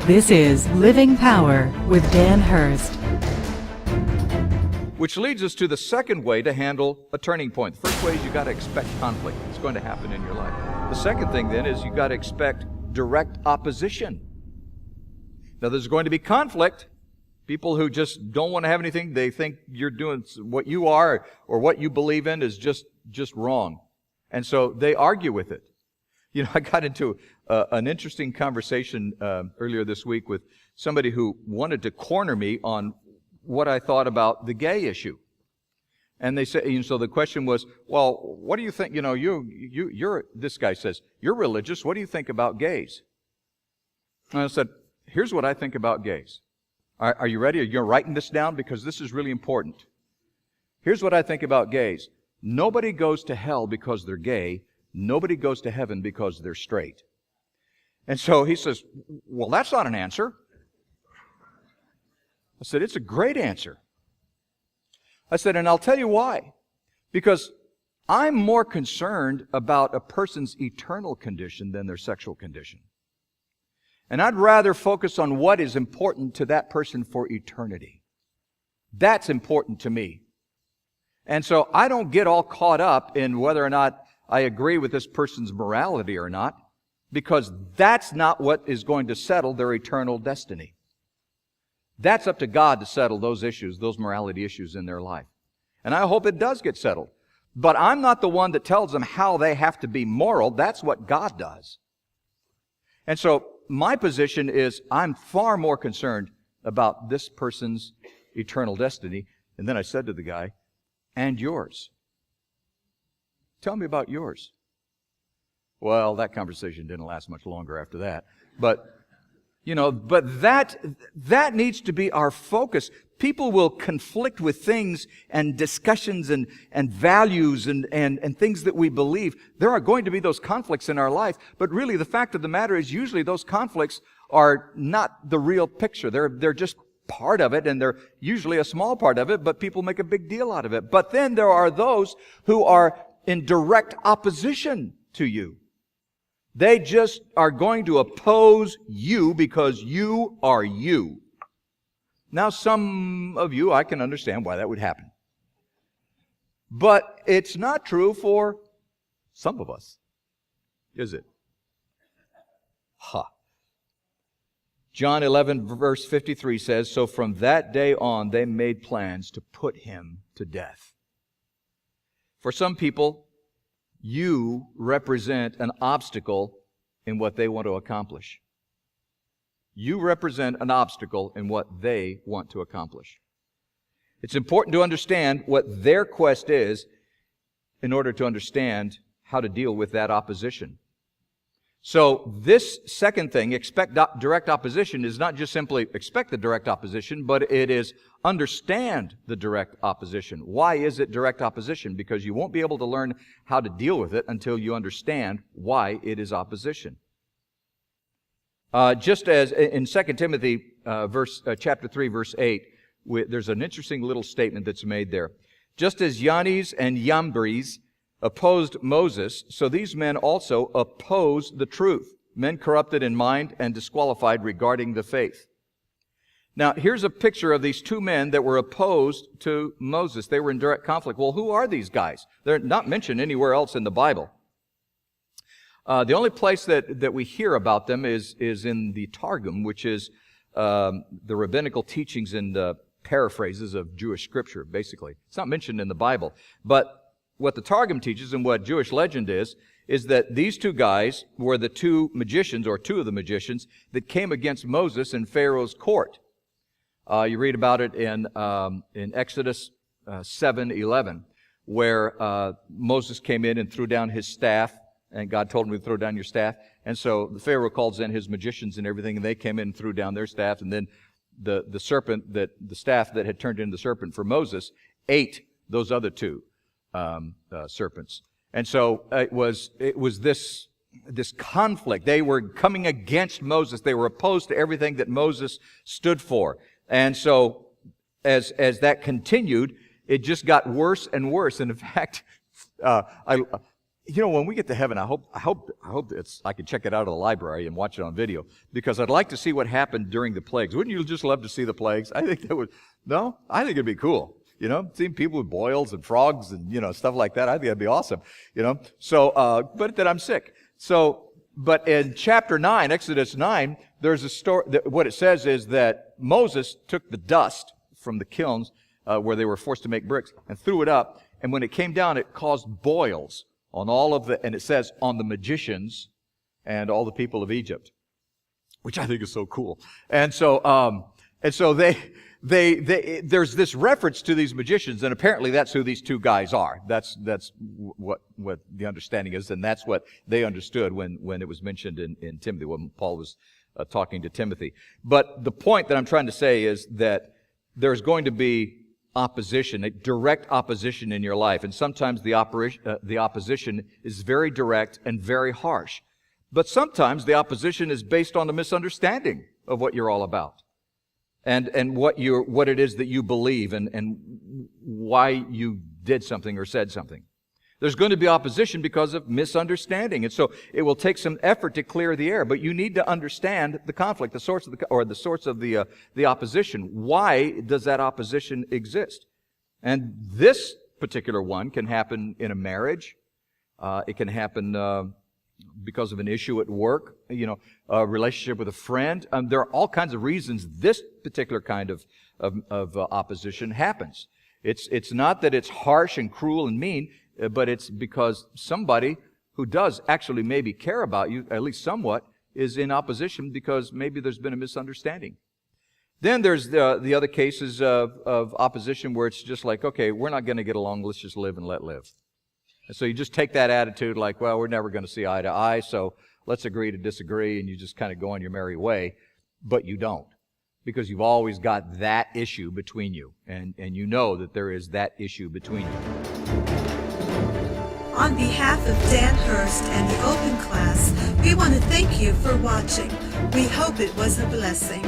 This is Living Power with Dan Hurst. Which leads us to the second way to handle a turning point. The first way is you got to expect conflict. It's going to happen in your life. The second thing then is you got to expect direct opposition. Now there's going to be conflict. People who just don't want to have anything, they think you're doing what you are or what you believe in is just wrong. And so they argue with it. You know, I got into an interesting conversation earlier this week with somebody who wanted to corner me on what I thought about the gay issue. And they said, and so the question was, well, what do you think? You know, you're. This guy says, you're religious. What do you think about gays? And I said, here's what I think about gays. Are you ready? Are you writing this down? Because this is really important. Here's what I think about gays. Nobody goes to hell because they're gay. Nobody goes to heaven because they're straight. And so he says, well, that's not an answer. I said, it's a great answer. I said, and I'll tell you why. Because I'm more concerned about a person's eternal condition than their sexual condition. And I'd rather focus on what is important to that person for eternity. That's important to me. And so I don't get all caught up in whether or not I agree with this person's morality or not, because that's not what is going to settle their eternal destiny. That's up to God to settle those issues, those morality issues in their life. And I hope it does get settled. But I'm not the one that tells them how they have to be moral. That's what God does. And so my position is I'm far more concerned about this person's eternal destiny. And then I said to the guy, and yours. Tell me about yours. Well, that conversation didn't last much longer after that. But that needs to be our focus. People will conflict with things and discussions and values and things that we believe. There are going to be those conflicts in our life, but really the fact of the matter is usually those conflicts are not the real picture. They're just part of it, and they're usually a small part of it, but people make a big deal out of it. But then there are those who are in direct opposition to you. They just are going to oppose you because you are you. Now, some of you, I can understand why that would happen. But it's not true for some of us, is it? John 11, verse 53 says, so from that day on, they made plans to put him to death. For some people, you represent an obstacle in what they want to accomplish. You represent an obstacle in what they want to accomplish. It's important to understand what their quest is in order to understand how to deal with that opposition. So this second thing, expect direct opposition, is not just simply expect the direct opposition, but it is understand the direct opposition. Why is it direct opposition? Because you won't be able to learn how to deal with it until you understand why it is opposition. Just as in 2 Timothy chapter 3, verse 8, there's an interesting little statement that's made there. Just as Yannes and Jambres opposed Moses, so these men also oppose the truth, men corrupted in mind and disqualified regarding the faith. Now, here's a picture of these two men that were opposed to Moses. They were in direct conflict. Well, who are these guys? They're not mentioned anywhere else in the Bible. The only place that we hear about them is in the Targum, which is the rabbinical teachings and paraphrases of Jewish scripture, basically. It's not mentioned in the Bible. But what the Targum teaches and what Jewish legend is that these two guys were the two magicians, or two of the magicians, that came against Moses in Pharaoh's court. You read about it in Exodus 7:11, where Moses came in and threw down his staff, and God told him to throw down your staff. And so the Pharaoh calls in his magicians and everything, and they came in and threw down their staff, and then the staff that had turned into the serpent for Moses ate those other two serpents. And so it was this conflict. They were coming against Moses. They were opposed to everything that Moses stood for. And so as that continued, it just got worse and worse. And in fact, You know, when we get to heaven, I hope I can check it out of the library and watch it on video, because I'd like to see what happened during the plagues. Wouldn't you just love to see the plagues? I think that would. No, I think it'd be cool. You know, seeing people with boils and frogs and stuff like that. I think that'd be awesome. So, but then I'm sick. So, but in chapter 9, Exodus 9, there's a story. What it says is that Moses took the dust from the kilns where they were forced to make bricks and threw it up, and when it came down, it caused boils on all of and it says, on the magicians and all the people of Egypt, which I think is so cool. And so there's this reference to these magicians, and apparently that's who these two guys are. That's what the understanding is, and that's what they understood when it was mentioned in Timothy, when Paul was talking to Timothy. But the point that I'm trying to say is that there's going to be opposition, a direct opposition in your life. And sometimes the opposition is very direct and very harsh. But sometimes the opposition is based on a misunderstanding of what you're all about. And what it is that you believe and why you did something or said something. There's going to be opposition because of misunderstanding. And so it will take some effort to clear the air, but you need to understand the conflict, the source of the opposition. Why does that opposition exist? And this particular one can happen in a marriage. It can happen because of an issue at work, a relationship with a friend. There are all kinds of reasons this particular kind of opposition happens. It's not that it's harsh and cruel and mean, but it's because somebody who does actually maybe care about you, at least somewhat, is in opposition because maybe there's been a misunderstanding. Then there's the other cases of opposition where it's just like, okay, we're not going to get along, let's just live and let live. And so you just take that attitude like, well, we're never going to see eye to eye, so let's agree to disagree, and you just kind of go on your merry way. But you don't, because you've always got that issue between you, and you know that there is that issue between you. On behalf of Dan Hurst and the Open Class, we want to thank you for watching. We hope it was a blessing.